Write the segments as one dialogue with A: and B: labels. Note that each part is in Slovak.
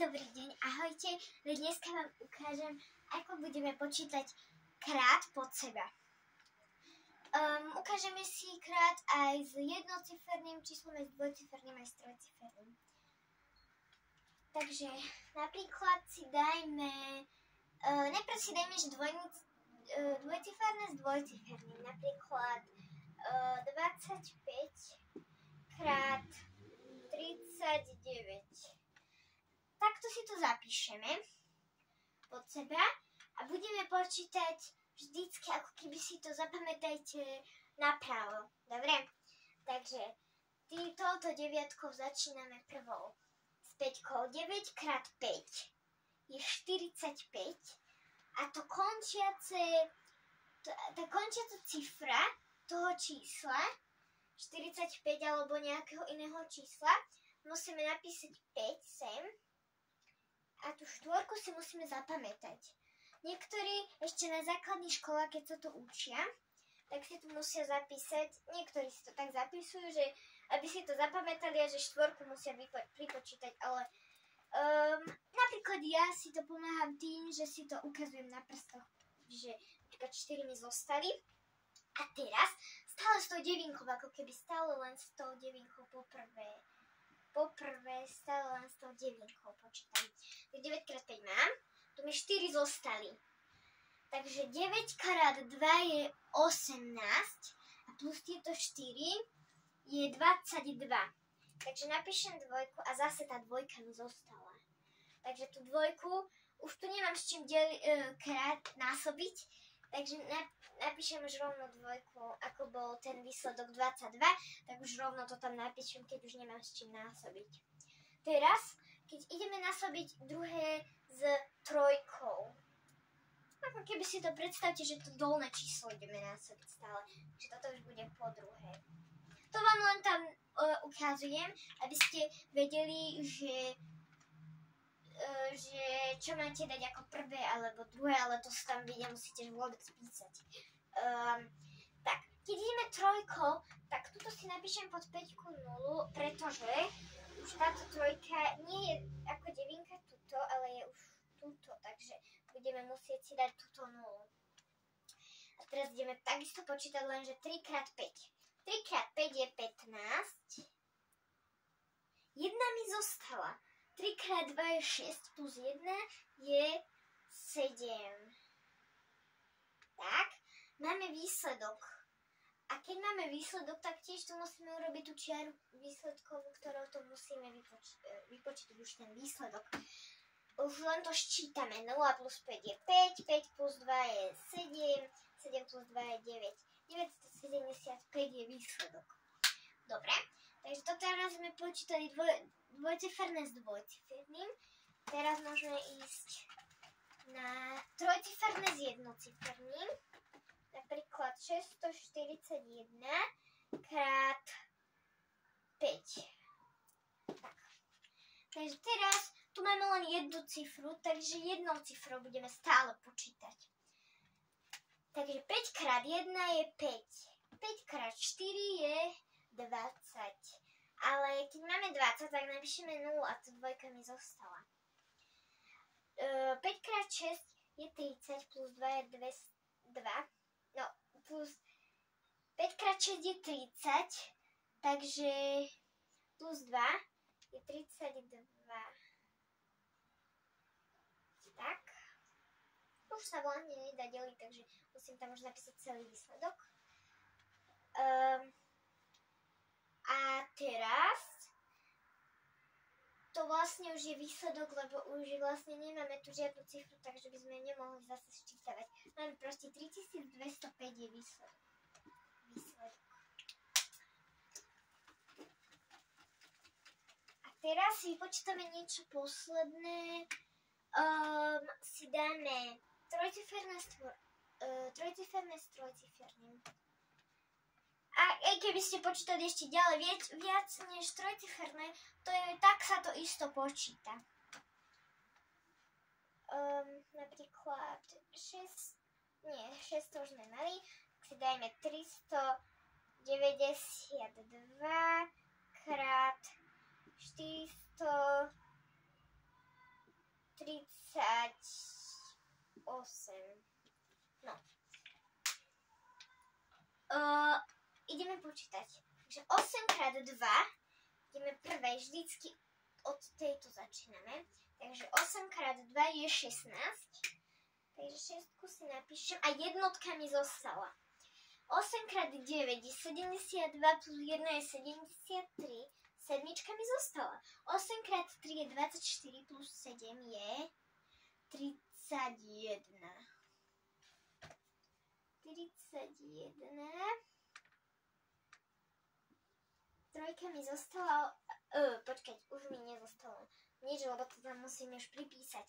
A: Dobrý deň, ahojte. Dneska vám ukážem, ako budeme počítať krát pod seba. Ukážeme si krát aj s jednociferným číslom, aj s dvojciferným, aj s trojciferným. Takže napríklad si dajme, najprv si dajme, že dvojciferné s dvojciferným. Napríklad 25 krát 39. Takto si to zapíšeme pod seba a budeme počítať vždycky, ako keby si to zapamätajte napravo. Dobre? Takže touto deviatkou začíname prvou. S 5. 9 krát 5 je 45 a tá končiaca cifra toho čísla 45 alebo nejakého iného čísla musíme napísať 5 sem a tú štvorku si musíme zapamätať. Niektorí ešte na základných školách, keď sa to učia, tak si to musia zapísať. Niektorí si to tak zapisujú, že aby si to zapamätali a že štvorku musia pripočítať, ale napríklad ja si to pomáham tým, že si to ukazujem na prstoch, že napríklad 4 mi zostali. A teraz stále s tou devinkou, ako keby stále len s tou devinkou poprvé stále len s tou devinkou počítam. Tak 9 krát 5 mám, tu mi 4 zostali. Takže 9 krát 2 je 18 a plus tieto 4 je 22. Takže napíšem dvojku a zase tá dvojka mi zostala. Takže tú dvojku už tu nemám s čím krát násobiť, takže napíšem už rovno dvojku, ako bol ten výsledok 22, tak už rovno to tam napíšem, keď už nemám s čím násobiť. Teraz, keď ideme násobiť druhé s trojkou, ako keby si to predstavte, že to dolné číslo ideme násobiť stále, že toto už bude po druhé. To vám len tam ukazujem, aby ste vedeli, že čo máte dať ako prvé alebo druhé, ale to sa tam nemusíte vôbec písať. Tak, keď ideme trojkou, tak tuto si napíšem pod 5 nulu, pretože už táto trojka nie je ako devinka tuto, ale je už tuto, takže budeme musieť si dať túto nulu. A teraz ideme takisto počítať len, že 3 krát 5. 3 krát 5 je 15. Jedna mi zostala. 3 krát 2 je 6 plus 1 je 7. Tak, máme výsledok. A keď máme výsledok, tak tiež tu musíme urobiť tú čiaru výsledkovú, ktorou to musíme vypočítať už ten výsledok. Už len to ščítame. 0 plus 5 je 5, 5 plus 2 je 7, 7 plus 2 je 9. 975 je výsledok. Dobre, takže to teraz sme počítali dvojciferné s dvojciferným. Teraz môžeme ísť na trojciferné s jednociferným. Napríklad 641 krát 5. Tak. Takže teraz tu máme len jednu cifru, takže jednou cifrou budeme stále počítať. Takže 5 krát 1 je 5. 5 krát 4 je 20. Ale keď máme 20, tak napíšeme 0 a tu dvojka mi zostala. 5 krát 6 je 30, plus 2 je 2. No, plus 5 krát 6 je 30, takže plus 2 je 32. Tak. Už sa vlastne nedá deliť, takže musím tam už napísať celý výsledok. A teraz to vlastne už je výsledok, lebo už vlastne nemáme tu žiadnu cifru, takže by sme nemohli zase sčítavať. Máme proste 3205 je výsledok. A teraz si počítame niečo posledné. Si dáme trojciferné s trojciferným. A aj keby ste počítali ešte ďalej viac než trojciferné, tak sa to isto počíta. Napríklad 6 to už sme mali, tak si dajme 392 krát 400 počítať. Takže 8 krát 2, ideme prvé, vždycky od tejto začíname. Takže 8 krát 2 je 16. Takže 6 si napíšem a jednotka mi zostala. 8 krát 9 je 72 plus 1 je 73. Sedmička mi zostala. 8 krát 3 je 24 plus 7 je 31. 31. Trojka mi zostala. Počkať, už mi nezostalo nič, lebo to tam musím už pripísať.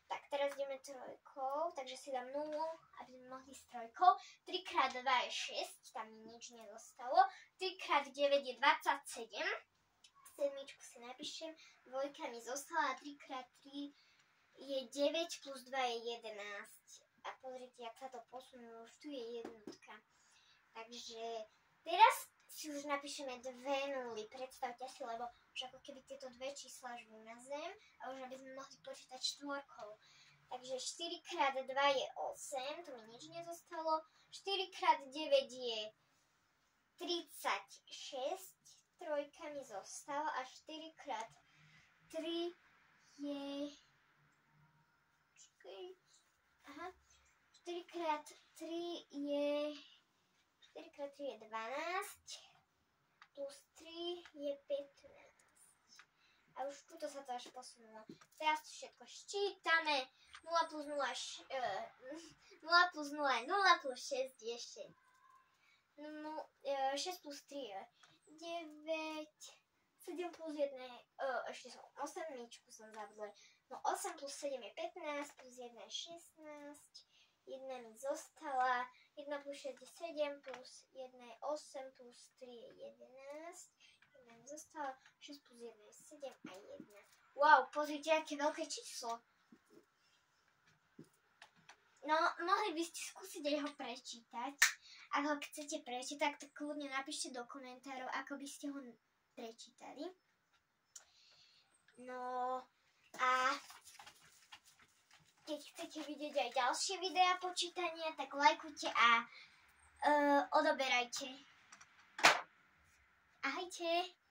A: Tak, teraz ideme trojkou, takže si dám 0, aby sme mohli s trojkou. 3 krát 2 je 6, tam mi nič nezostalo. 3 krát 9 je 27. Sedmičku si napíšem. Dvojka mi zostala. 3 krát 3 je 9 plus 2 je 11. A pozrite, jak sa to posunulo, už tu je jednotka. Takže teraz si už napíšeme 2 nuly. Predstavte si, lebo už ako keby tieto dve čísla už na zem a už aby sme mohli počítať štvorkou. Takže 4 krát 2 je 8, to mi nič nezostalo. 4 krát 9 je 36, trojka mi zostala a 4 krát 3 je... Aha. 4 krát 3 je 12 plus 3 je 15. A už tuto sa to až posunulo. Teraz to všetko ščítame. 0 plus 0 plus 0 je 0 plus 6 je 6. 6 plus 3 je 9. 7 plus 1 je... ešte som 8 som zabudla. No 8 plus 7 je 15, plus 1 je 16. 1 mi zostala. 1 plus 6 je 7, plus 1 je 8, plus 3 je 11. 1 mi zostala. 6 plus 1 je 7 a 1. Wow, pozrite, aké veľké číslo. No, mohli by ste skúsiť aj ho prečítať. Ak ho chcete prečítať, tak kľudne napíšte do komentárov, ako by ste ho prečítali. No a keď chcete vidieť aj ďalšie videá počítania, tak lajkujte a odoberajte. Ahojte.